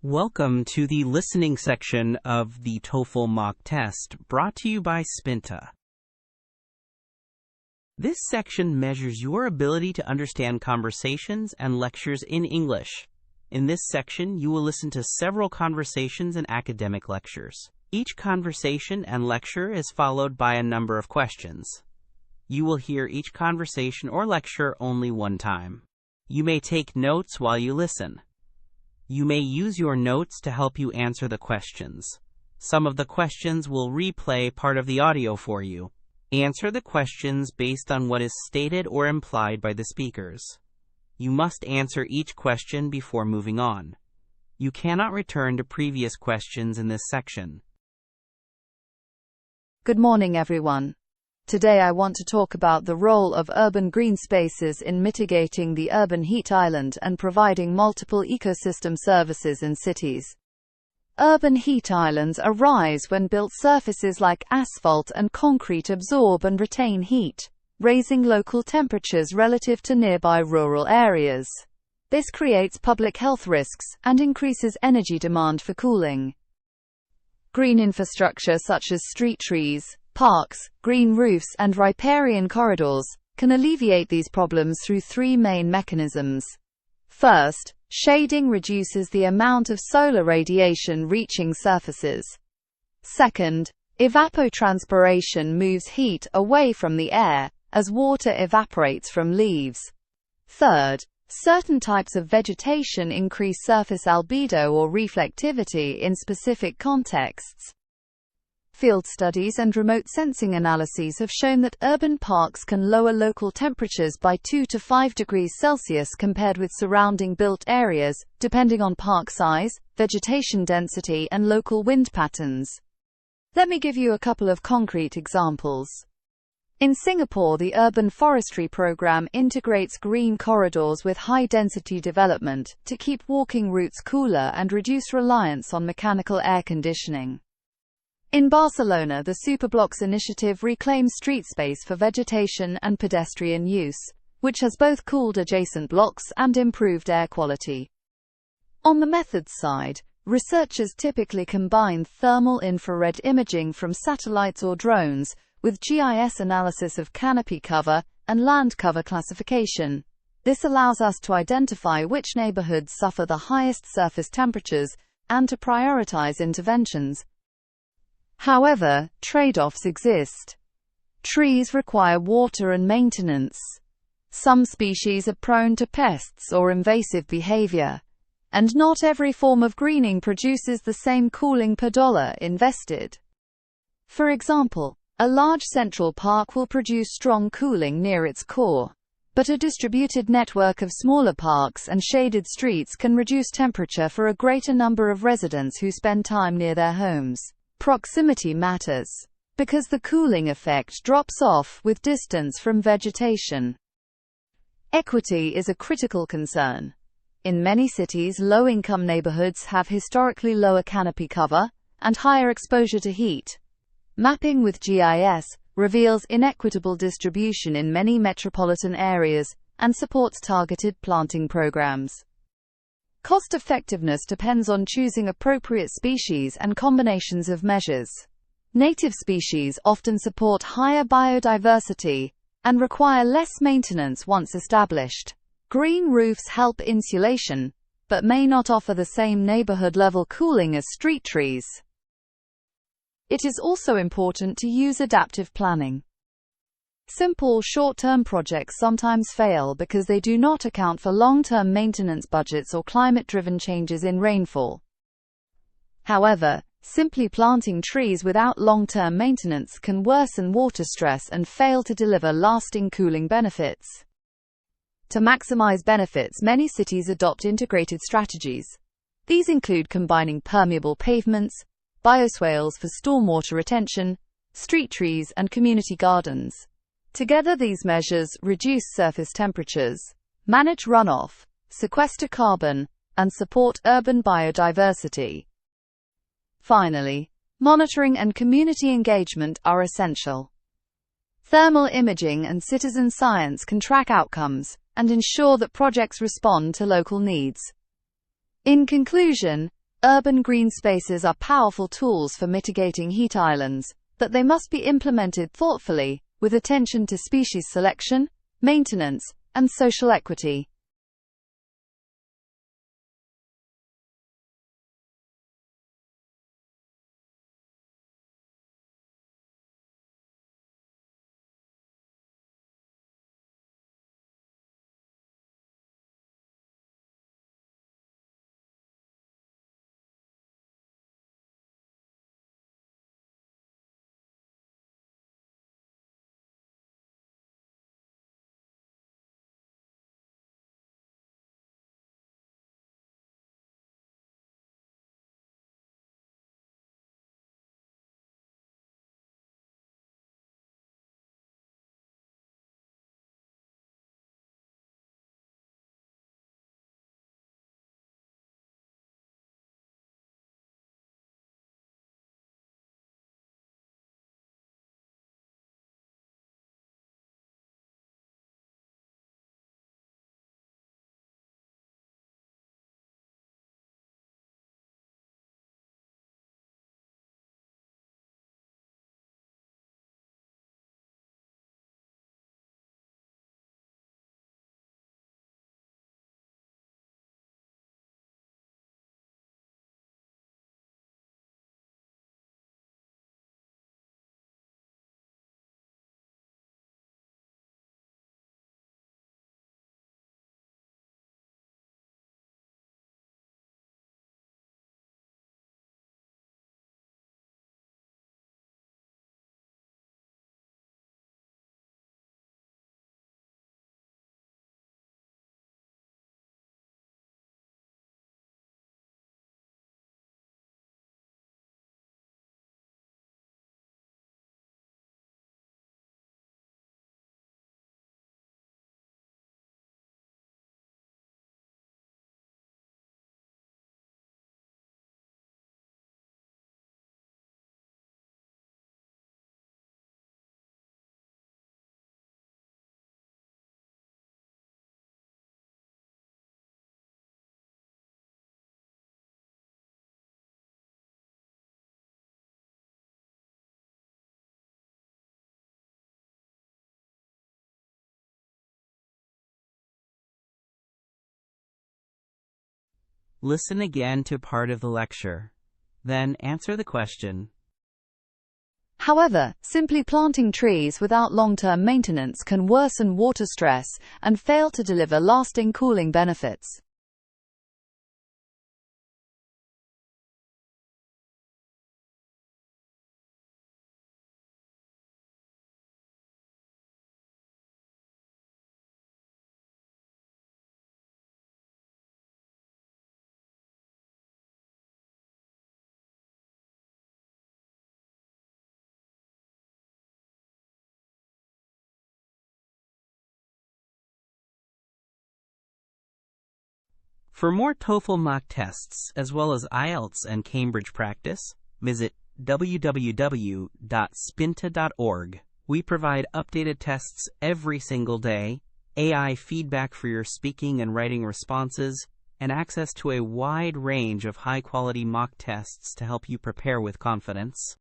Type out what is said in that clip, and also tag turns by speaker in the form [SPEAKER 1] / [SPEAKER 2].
[SPEAKER 1] Welcome to the listening section of the TOEFL mock test, brought to you by Spinta. This section measures your ability to understand conversations and lectures in English. In this section, you will listen to several conversations and academic lectures. Each conversation and lecture is followed by a number of questions. You will hear each conversation or lecture only one time. You may take notes while you listen. You may use your notes to help you answer the questions. Some of the questions will replay part of the audio for you. Answer the questions based on what is stated or implied by the speakers. You must answer each question before moving on. You cannot return to previous questions in this section.
[SPEAKER 2] Good morning, everyone. Today I want to talk about the role of urban green spaces in mitigating the urban heat island and providing multiple ecosystem services in cities. Urban heat islands arise when built surfaces like asphalt and concrete absorb and retain heat, raising local temperatures relative to nearby rural areas. This creates public health risks and increases energy demand for cooling. Green infrastructure such as street trees, parks, green roofs, and riparian corridors can alleviate these problems through three main mechanisms. First, shading reduces the amount of solar radiation reaching surfaces. Second, evapotranspiration moves heat away from the air as water evaporates from leaves. Third, certain types of vegetation increase surface albedo or reflectivity in specific contexts. Field studies and remote sensing analyses have shown that urban parks can lower local temperatures by 2 to 5 degrees Celsius compared with surrounding built areas, depending on park size, vegetation density, and local wind patterns. Let me give you a couple of concrete examples. In Singapore, the urban forestry program integrates green corridors with high-density development to keep walking routes cooler and reduce reliance on mechanical air conditioning. In Barcelona, the Superblocks initiative reclaims street space for vegetation and pedestrian use, which has both cooled adjacent blocks and improved air quality. On the methods side, researchers typically combine thermal infrared imaging from satellites or drones with GIS analysis of canopy cover and land cover classification. This allows us to identify which neighborhoods suffer the highest surface temperatures and to prioritize interventions. However, trade-offs exist. Trees require water and maintenance. Some species are prone to pests or invasive behavior, and not every form of greening produces the same cooling per dollar invested. For example, a large central park will produce strong cooling near its core, but a distributed network of smaller parks and shaded streets can reduce temperature for a greater number of residents who spend time near their homes. Proximity matters, because the cooling effect drops off with distance from vegetation. Equity is a critical concern. In many cities, low-income neighborhoods have historically lower canopy cover and higher exposure to heat. Mapping with GIS reveals inequitable distribution in many metropolitan areas and supports targeted planting programs. Cost-effectiveness depends on choosing appropriate species and combinations of measures. Native species often support higher biodiversity and require less maintenance once established. Green roofs help insulation, but may not offer the same neighborhood-level cooling as street trees. It is also important to use adaptive planning. Simple short-term projects sometimes fail because they do not account for long-term maintenance budgets or climate-driven changes in rainfall. However, simply planting trees without long-term maintenance can worsen water stress and fail to deliver lasting cooling benefits. To maximize benefits, many cities adopt integrated strategies. These include combining permeable pavements, bioswales for stormwater retention, street trees, and community gardens. Together, these measures reduce surface temperatures, manage runoff, sequester carbon, and support urban biodiversity. Finally, monitoring and community engagement are essential. Thermal imaging and citizen science can track outcomes and ensure that projects respond to local needs. In conclusion, Urban green spaces are powerful tools for mitigating heat islands, but they must be implemented thoughtfully, with attention to species selection, maintenance, and social equity.
[SPEAKER 1] Listen again to part of the lecture. Then answer the question.
[SPEAKER 2] However, simply planting trees without long-term maintenance can worsen water stress and fail to deliver lasting cooling benefits.
[SPEAKER 1] For more TOEFL mock tests, as well as IELTS and Cambridge practice, visit www.spinta.org. We provide updated tests every single day, AI feedback for your speaking and writing responses, and access to a wide range of high-quality mock tests to help you prepare with confidence.